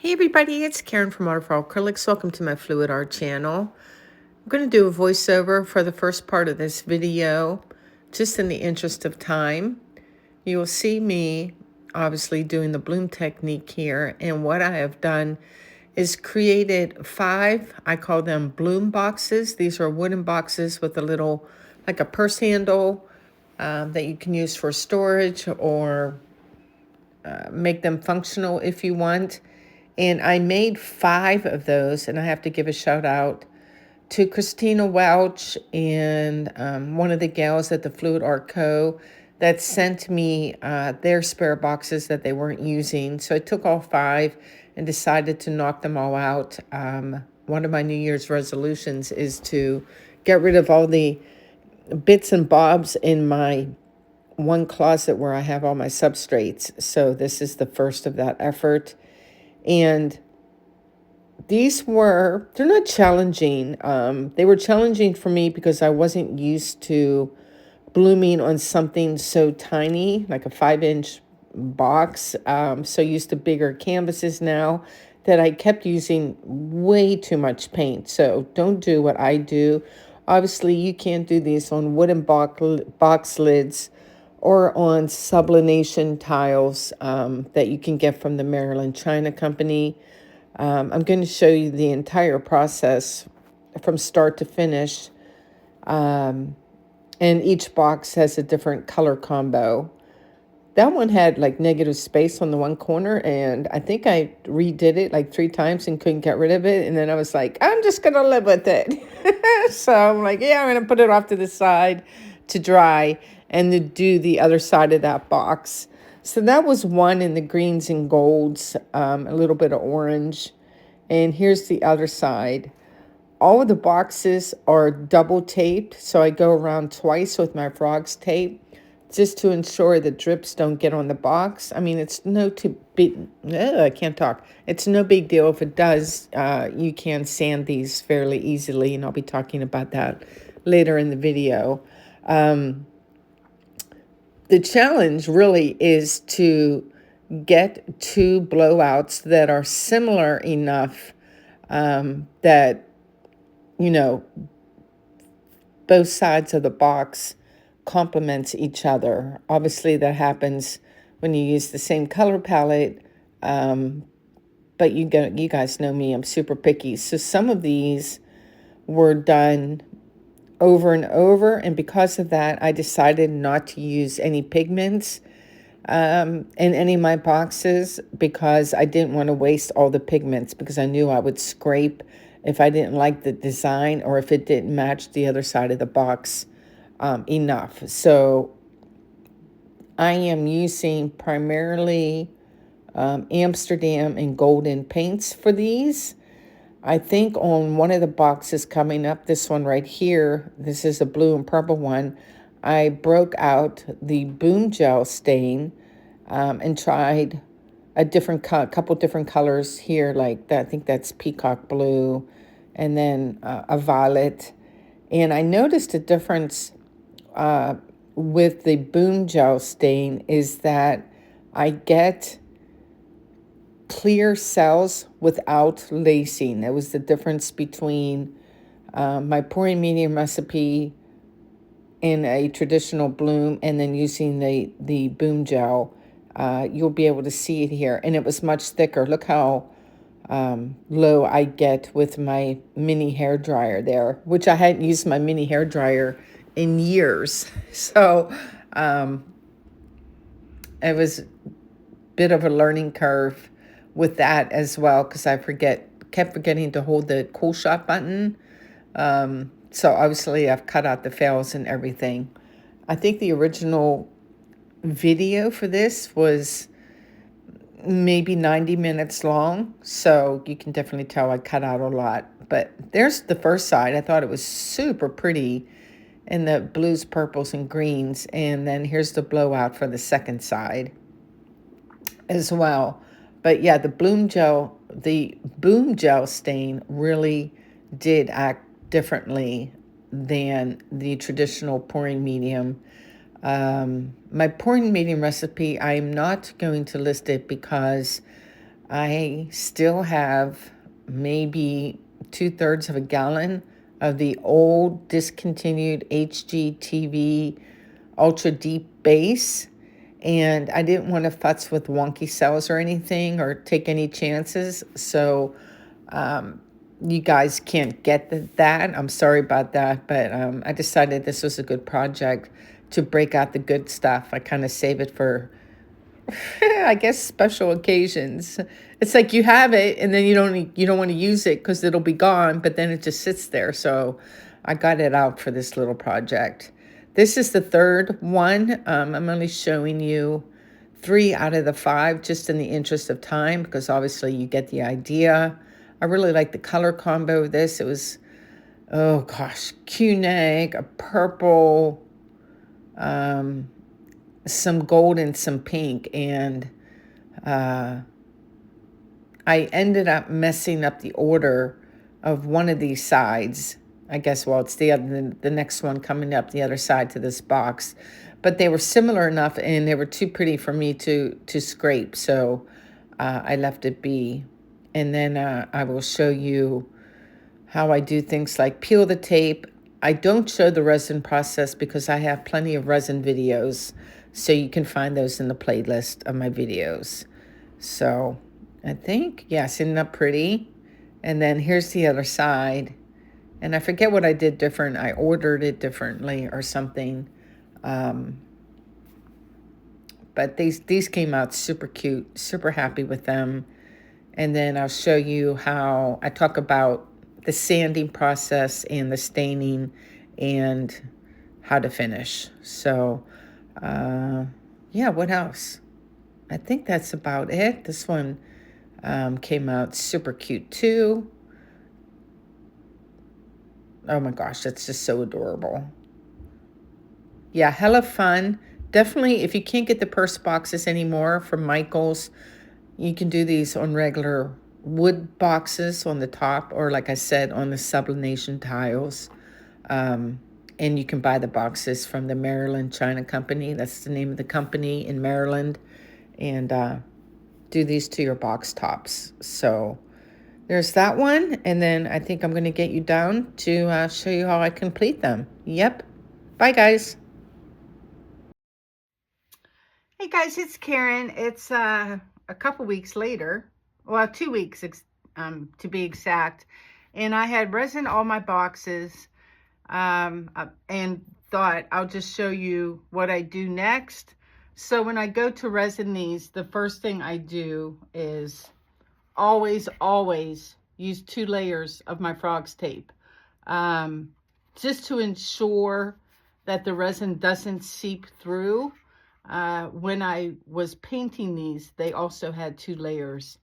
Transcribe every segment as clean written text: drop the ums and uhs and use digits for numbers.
Hey everybody, it's Karen from Waterfall Acrylics. Welcome to my fluid art channel. I'm going to do a voiceover for the first part of this video, just in the interest of time. You will see me obviously doing the bloom technique here, and what I have done is created 5, I call them bloom boxes. These are wooden boxes with a little, like a purse handle that you can use for storage or make them functional if you want. And I made 5 of those, and I have to give a shout out to Christina Welch and one of the gals at the Fluid Art Co. that sent me their spare boxes that they weren't using. So I took all 5 and decided to knock them all out. One of my New Year's resolutions is to get rid of all the bits and bobs in my one closet where I have all my substrates. So this is the first of that effort. And they're not challenging. They were challenging for me because I wasn't used to blooming on something so tiny, like a 5-inch box. So used to bigger canvases now that I kept using way too much paint. So don't do what I do. Obviously, you can't do these on wooden box lids or on sublimation tiles that you can get from the Maryland China Company. I'm going to show you the entire process from start to finish. And each box has a different color combo. That one had like negative space on the one corner, and I think I redid it like 3 times and couldn't get rid of it. And then I was like, I'm just going to live with it. So I'm like, yeah, I'm going to put it off to the side to dry and to do the other side of that box. So that was one in the greens and golds, a little bit of orange. And here's the other side. All of the boxes are double taped, so I go around twice with my frog's tape just to ensure the drips don't get on the box. I mean, it's no too big, I can't talk. It's no big deal if it does. You can sand these fairly easily, and I'll be talking about that later in the video. The challenge really is to get 2 blowouts that are similar enough that, you know, both sides of the box complements each other. Obviously, that happens when you use the same color palette, but you guys know me, I'm super picky. So some of these were done over and over, and because of that, I decided not to use any pigments in any of my boxes because I didn't want to waste all the pigments, because I knew I would scrape if I didn't like the design or if it didn't match the other side of the box enough. So I am using primarily Amsterdam and golden paints for these. I think on one of the boxes coming up, this one right here, this is a blue and purple one, I broke out the Boom Gel stain and tried a couple different colors here, like that. I think that's peacock blue, and then a violet. And I noticed a difference with the Boom Gel stain is that I get clear cells without lacing. That was the difference between my pouring medium recipe in a traditional bloom and then using the Boom Gel. You'll be able to see it here. And it was much thicker. Look how low I get with my mini hair dryer there, which I hadn't used my mini hair dryer in years. So it was a bit of a learning curve with that as well, because I kept forgetting to hold the cool shot button. So obviously I've cut out the fails and everything. I think the original video for this was maybe 90 minutes long, so you can definitely tell I cut out a lot. But there's the first side. I thought it was super pretty in the blues, purples, and greens. And then here's the blowout for the second side as well. But yeah, the Boom Gel stain really did act differently than the traditional pouring medium. My pouring medium recipe, I am not going to list it because I still have maybe 2/3 of a gallon of the old discontinued HGTV Ultra Deep Base. And I didn't want to futz with wonky cells or anything or take any chances. So you guys can't get that. I'm sorry about that. But I decided this was a good project to break out the good stuff. I kind of save it for I guess special occasions. It's like you have it and then you don't want to use it because it'll be gone, but then it just sits there. So I got it out for this little project. This is the third one. I'm only showing you 3 out of the 5 just in the interest of time because obviously you get the idea. I really like the color combo of this. It was, oh gosh, Q-neck, a purple, some gold and some pink, and I ended up messing up the order of one of these sides. I guess, well, it's the next one coming up the other side to this box, but they were similar enough and they were too pretty for me to scrape, so I left it be. And then I will show you how I do things like peel the tape. I don't show the resin process because I have plenty of resin videos, so you can find those in the playlist of my videos. So I think, yes, isn't that pretty? And then here's the other side. And I forget what I did different. I ordered it differently or something. But these came out super cute, super happy with them. And then I'll show you how I talk about the sanding process and the staining and how to finish. So, yeah, what else? I think that's about it. This one came out super cute too. Oh my gosh, that's just so adorable. Yeah, hella fun. Definitely, if you can't get the purse boxes anymore from Michael's, you can do these on regular wood boxes on the top, or like I said, on the sublimation tiles. And you can buy the boxes from the Maryland China Company. That's the name of the company in Maryland. And do these to your box tops. So there's that one. And then I think I'm going to get you down to show you how I complete them. Yep. Bye, guys. Hey, guys, it's Karen. It's a couple weeks later. Well, 2 weeks to be exact. And I had resin all my boxes and thought I'll just show you what I do next. So when I go to resin these, the first thing I do is always use 2 layers of my frog's tape, just to ensure that the resin doesn't seep through. When I was painting these, they also had 2 layers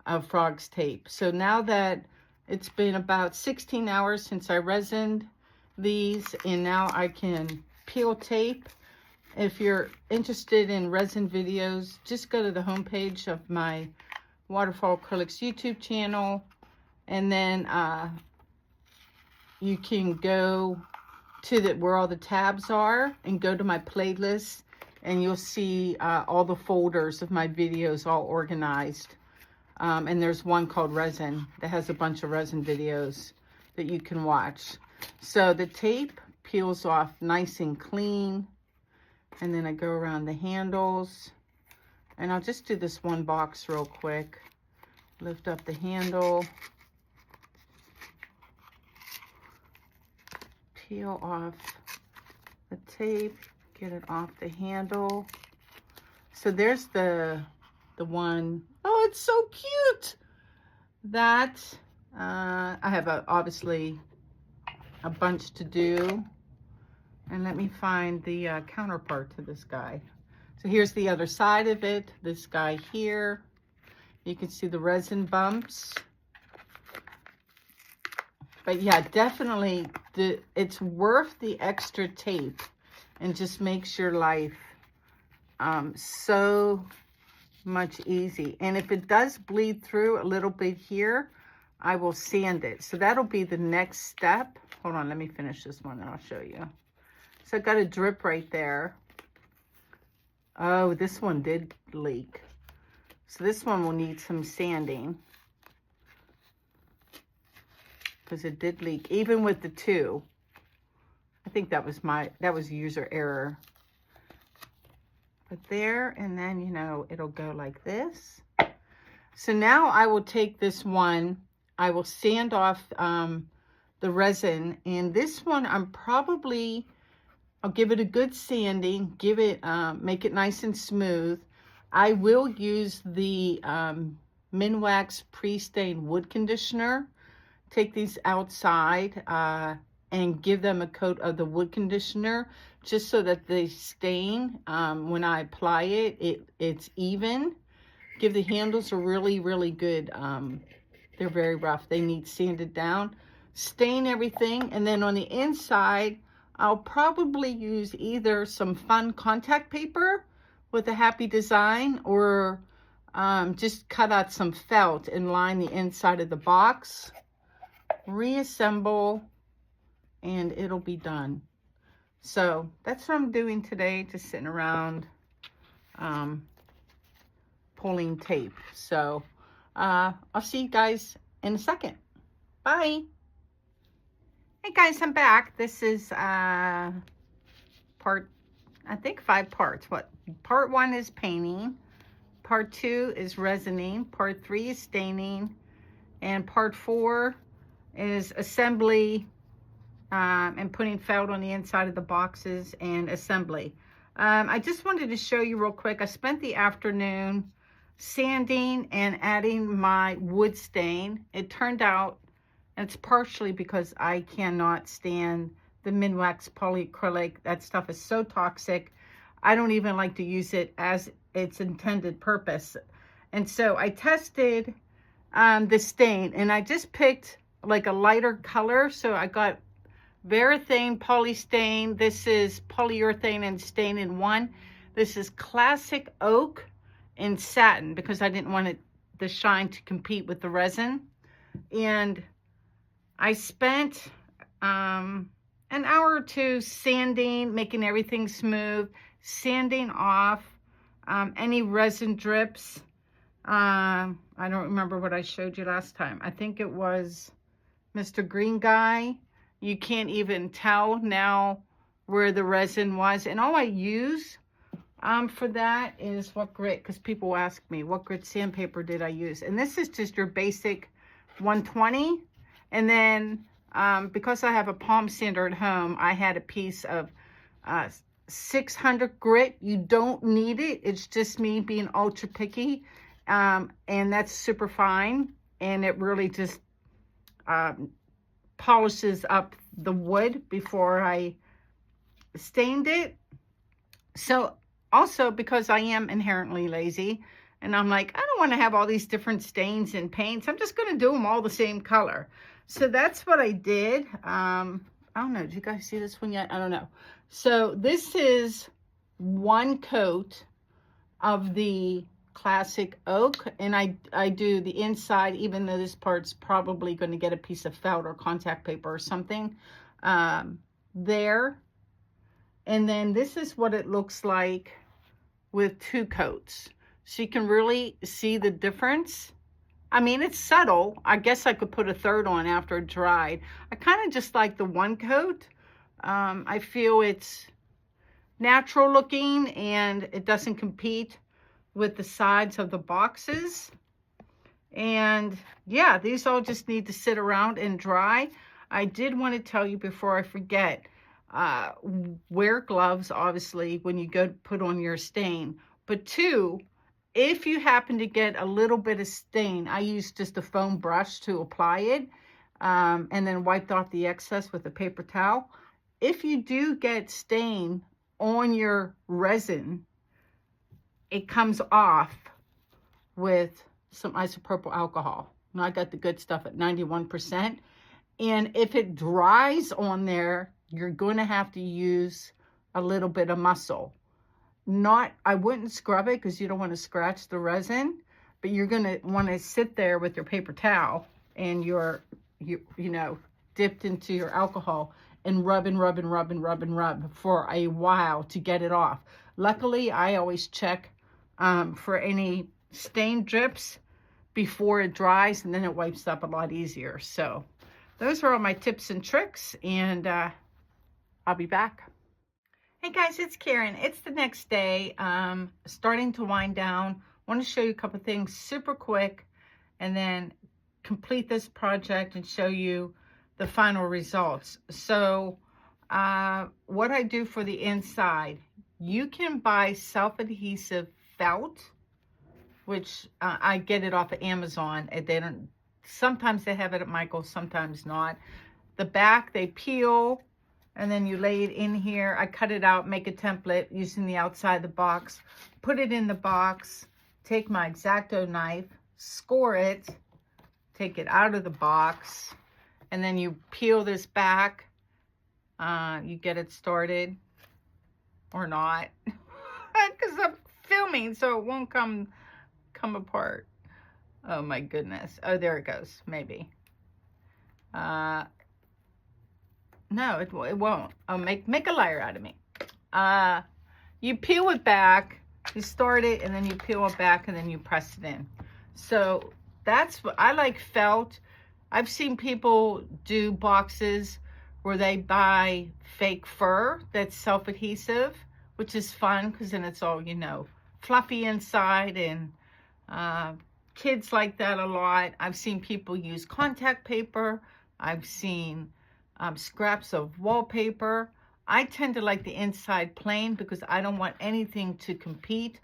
of frog's tape. So now that it's been about 16 hours since I resined these, and now I can peel tape. If you're interested in resin videos, just go to the homepage of my Waterfall Acrylics YouTube channel, and then you can go to where all the tabs are and go to my playlist, and you'll see all the folders of my videos all organized. And there's one called Resin that has a bunch of resin videos that you can watch. So the tape peels off nice and clean. And then I go around the handles. And I'll just do this one box real quick. Lift up the handle. Peel off the tape. Get it off the handle. So there's the one. Oh, it's so cute. That I have obviously a bunch to do. And let me find the counterpart to this guy. So here's the other side of it. This guy here. You can see the resin bumps. But yeah, definitely it's worth the extra tape, and just makes your life so much easy. And if it does bleed through a little bit here, I will sand it. So that'll be the next step. Hold on, let me finish this one and I'll show you. So I got a drip right there. Oh, this one did leak. So this one will need some sanding because it did leak, even with the 2. I think that was user error. But there, and then, you know, it'll go like this. So now I will take this one, I will sand off the resin, and this one I'll give it a good sanding, make it nice and smooth. I will use the Minwax Pre-Stain Wood Conditioner. Take these outside and give them a coat of the wood conditioner just so that they stain. When I apply it, it's even. Give the handles a really, really good, they're very rough. They need sanded down. Stain everything, and then on the inside, I'll probably use either some fun contact paper with a happy design, or just cut out some felt and line the inside of the box. Reassemble, and it'll be done. So that's what I'm doing today, just sitting around pulling tape. So I'll see you guys in a second. Bye. Hey guys, I'm back. This is part, I think 5 parts. Part 1 is painting, part 2 is resining, part 3 is staining, and part 4 is assembly and putting felt on the inside of the boxes and assembly. I just wanted to show you real quick. I spent the afternoon sanding and adding my wood stain. It turned out, and it's partially because I cannot stand the Minwax polyacrylic. That stuff is so toxic. I don't even like to use it as its intended purpose. And so I tested the stain, and I just picked like a lighter color. So I got Varathane polystain. This is polyurethane and stain in one. This is classic oak and satin because I didn't want the shine to compete with the resin. And I spent an hour or 2 sanding, making everything smooth, sanding off any resin drips. I don't remember what I showed you last time. I think it was Mr. Green Guy. You can't even tell now where the resin was. And all I use for that is what grit, because people ask me, what grit sandpaper did I use? And this is just your basic 120. And then because I have a palm sander at home, I had a piece of 600 grit. You don't need it. It's just me being ultra picky. And that's super fine. And it really just polishes up the wood before I stained it. So also, because I am inherently lazy, and I'm like, I don't want to have all these different stains and paints. I'm just going to do them all the same color. So that's what I did. I don't know. Did you guys see this one yet? I don't know. So this is one coat of the classic oak, and I do the inside, even though this part's probably going to get a piece of felt or contact paper or something there. And then this is what it looks like with 2 coats. So you can really see the difference. I mean, it's subtle. I guess I could put a third on after it dried. I kind of just like the 1 coat. I feel it's natural looking and it doesn't compete with the sides of the boxes. And yeah, these all just need to sit around and dry. I did want to tell you before I forget, wear gloves, obviously, when you go to put on your stain. But 2, if you happen to get a little bit of stain, I use just a foam brush to apply it, and then wiped off the excess with a paper towel. If you do get stain on your resin, it comes off with some isopropyl alcohol. Now I got the good stuff at 91%. And if it dries on there, you're going to have to use a little bit of muscle. I wouldn't scrub it because you don't want to scratch the resin, but you're going to want to sit there with your paper towel and you know, dipped into your alcohol and rub and rub and rub and rub and rub for a while to get it off. Luckily, I always check for any stain drips before it dries, and then it wipes up a lot easier. So those are all my tips and tricks, and I'll be back. Hey guys, it's Karen. It's the next day, starting to wind down. I want to show you a couple things super quick, and then complete this project and show you the final results. So what I do for the inside, you can buy self-adhesive felt, which I get it off of Amazon. They don't, sometimes they have it at Michael's, sometimes not. The back, they peel, and then you lay it in here. I cut it out, make a template using the outside of the box, put it in the box, take my X-Acto knife, score it, take it out of the box, and then you peel this back. You get it started, or not, because I'm filming, so it won't come apart. Oh my goodness. Oh, there it goes. Maybe. No, it won't. Oh, make a liar out of me. You peel it back, you start it, and then you peel it back, and then you press it in. So that's what I like. Felt. I've seen people do boxes where they buy fake fur that's self-adhesive, which is fun because then it's all, you know, fluffy inside, and kids like that a lot. I've seen people use contact paper. I've seen scraps of wallpaper. I tend to like the inside plain because I don't want anything to compete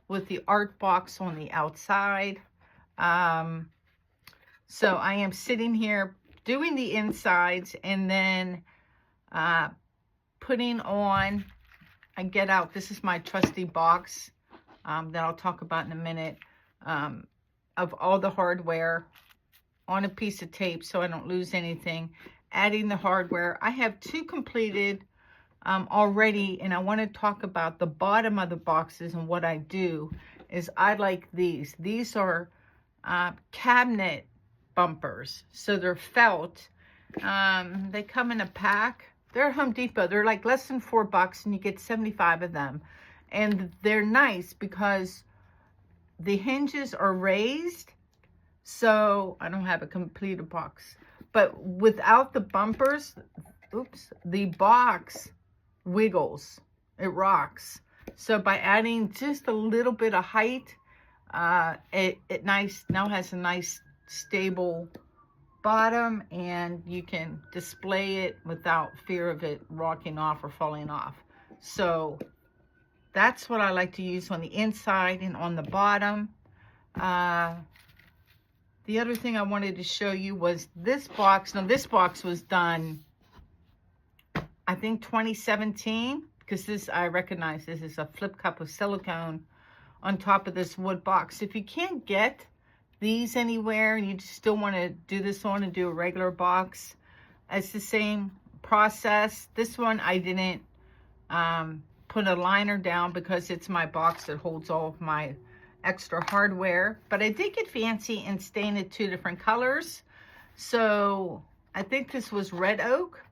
with the art box on the outside. So I am sitting here doing the insides, and then putting on, I get out, this is my trusty box that I'll talk about in a minute, of all the hardware on a piece of tape so I don't lose anything. Adding the hardware. I have 2 completed already, and I want to talk about the bottom of the boxes. And what I do is I like these. These are cabinet bumpers. So they're felt. They come in a pack. They're at Home Depot. They're like less than $4, and you get 75 of them. And they're nice because the hinges are raised. So I don't have a completed box. But without the bumpers, oops, the box wiggles. It rocks. So by adding just a little bit of height, it now has a nice stable bottom, and you can display it without fear of it rocking off or falling off. So that's what I like to use on the inside and on the bottom. The other thing I wanted to show you was this box. Now this box was done, I think 2017, because this, I recognize this is a flip cup of silicone on top of this wood box. If you can't get these anywhere and you just still want to do this on and do a regular box, it's the same process. This one I didn't put a liner down because it's my box that holds all of my extra hardware, but I did get fancy and stain it 2 different colors. So I think this was red oak,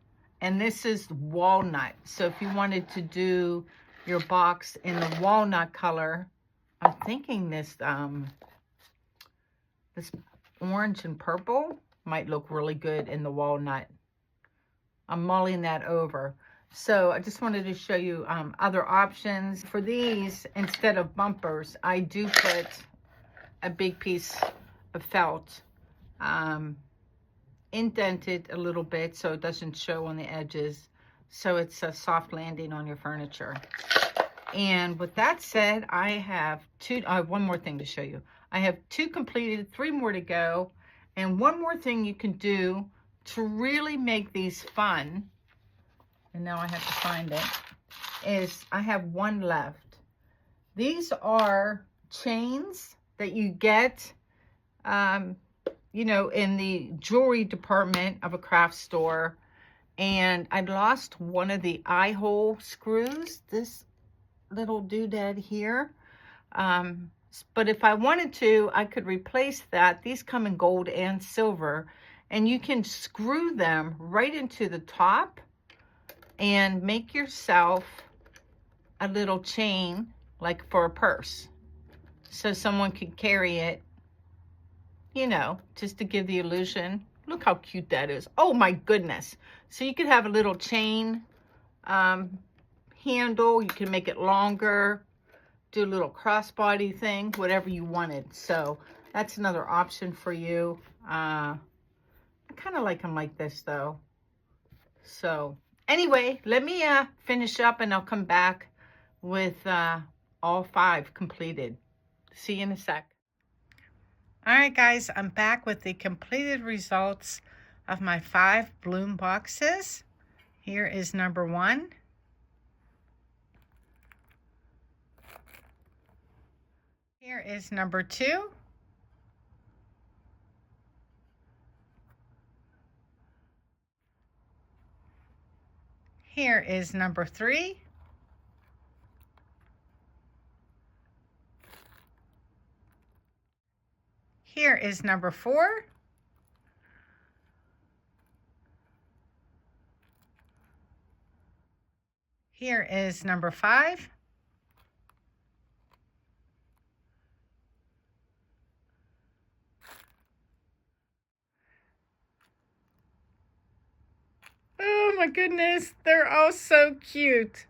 and this is walnut. So if you wanted to do your box in the walnut color, I'm thinking this this orange and purple might look really good in the walnut. I'm mulling that over. So I just wanted to show you other options. For these, instead of bumpers, I do put a big piece of felt, indented a little bit so it doesn't show on the edges, so it's a soft landing on your furniture. And with that said, I have one more thing to show you. I have 2 completed, 3 more to go. And one more thing you can do to really make these fun, and now I have to find it, is I have 1 left. These are chains that you get, you know, in the jewelry department of a craft store. And I lost one of the eye hole screws, this little doodad here. But if I wanted to, I could replace that. These come in gold and silver, and you can screw them right into the top and make yourself a little chain like for a purse. so someone could carry it, you know, just to give the illusion. Look how cute that is. Oh my goodness. So you could have a little chain handle. You can make it longer, do a little crossbody thing, whatever you wanted. So that's another option for you. I kind of like them like this though. So anyway, let me finish up and I'll come back with all 5 completed. See you in a sec. All right, guys, I'm back with the completed results of my 5 bloom boxes. Here is number 1. Here is number 2. Here is number 3. Here is number 4. Here is number 5. Oh my goodness, they're all so cute.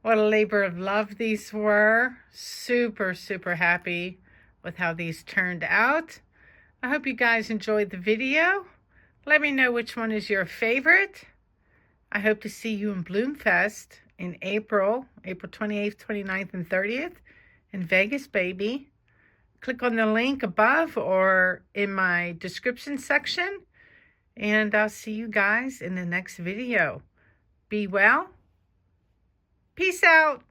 What a labor of love these were. Super, super happy with how these turned out. I hope you guys enjoyed the video. Let me know which one is your favorite. I hope to see you in Bloomfest in April 28th, 29th, and 30th in Vegas, baby. Click on the link above or in my description section, and I'll see you guys in the next video. Be well. Peace out.